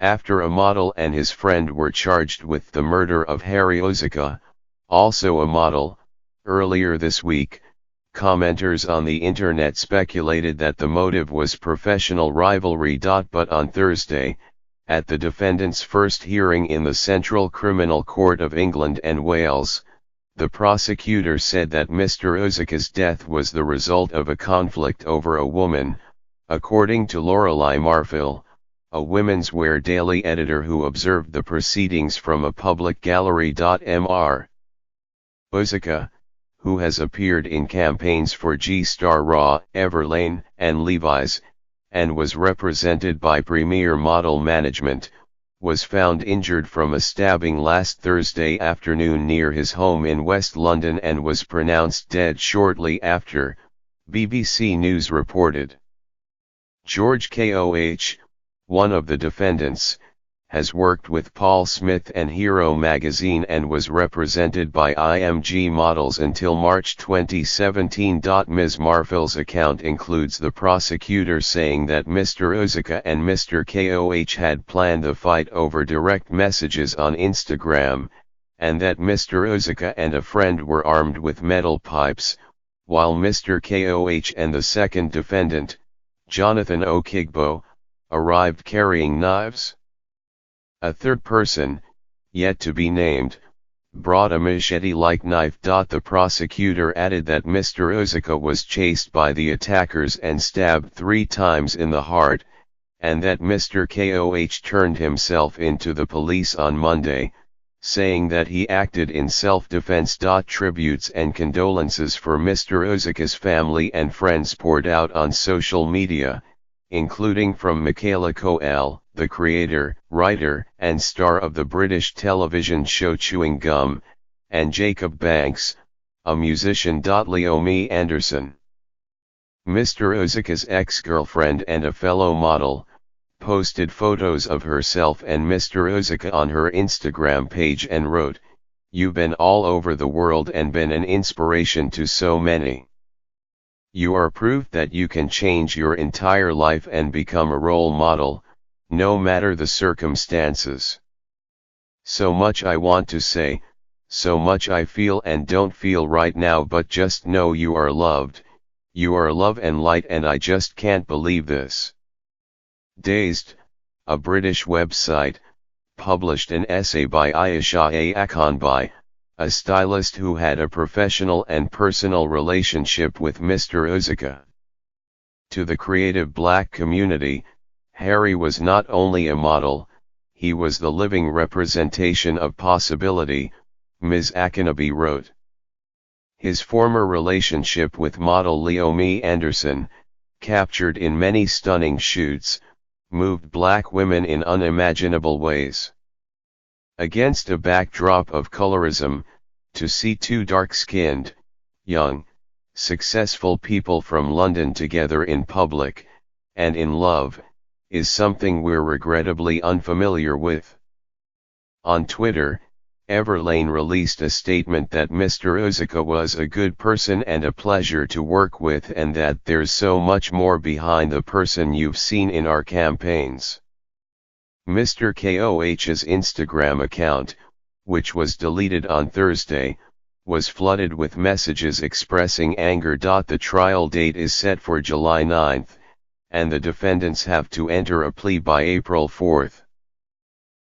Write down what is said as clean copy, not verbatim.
after a model and his friend were charged with the murder of Harry Ozeka, also a model. Earlier this week, commenters on the internet speculated that the motive was professional rivalry. But on Thursday, at the defendant's first hearing in the Central Criminal Court of England and Wales, the prosecutor said that Mr. Ozeka's death was the result of a conflict over a woman, according to Lorelei Marfil, a women's wear daily editor who observed the proceedings from a public gallery. Mr. Ozeka, who has appeared in campaigns for G-Star Raw, Everlane, and Levi's, and was represented by Premier Model Management, was found injured from a stabbing last Thursday afternoon near his home in West London and was pronounced dead shortly after, BBC News reported. George Koh, one of the defendants, has worked with Paul Smith and Hero magazine and was represented by IMG Models until March 2017. Ms. Marfil's account includes the prosecutor saying that Mr. Ozeka and Mr. Koh had planned the fight over direct messages on Instagram, and that Mr. Ozeka and a friend were armed with metal pipes, while Mr. Koh and the second defendant, Jonathan Okigbo, arrived carrying knives. A third person, yet to be named, brought a machete-like knife. The prosecutor added that Mr. Ozeka was chased by the attackers and stabbed 3 times in the heart, and that Mr. Koh turned himself into the police on Monday, saying that he acted in self-defense. Tributes and condolences for Mr. Ozeka's family and friends poured out on social media, including from Michaela Coel, the creator, writer, and star of the British television show Chewing Gum, and Jacob Banks, a musician. Leomi Anderson, Mr. Ozeka's ex-girlfriend and a fellow model, posted photos of herself and Mr. Ozeka on her Instagram page and wrote, "You've been all over the world and been an inspiration to so many. You are proof that you can change your entire life and become a role model, no matter the circumstances. So much I want to say, so much I feel and don't feel right now, but just know you are loved, you are love and light, and I just can't believe this." Dazed, a British website, published an essay by Ayesha A. Akanbai, a stylist who had a professional and personal relationship with Mr. Ozeka. To the creative black community, Harry was not only a model, he was the living representation of possibility, Ms. Akanabi wrote. His former relationship with model Leomi Anderson, captured in many stunning shoots, moved black women in unimaginable ways. Against a backdrop of colorism, to see 2 dark-skinned, young, successful people from London together in public, and in love, is something we're regrettably unfamiliar with. On Twitter, Everlane released a statement that Mr. Ozeka was a good person and a pleasure to work with, and that there's so much more behind the person you've seen in our campaigns. Mr. Koh's Instagram account, which was deleted on Thursday, was flooded with messages expressing anger. The trial date is set for July 9, and the defendants have to enter a plea by April 4.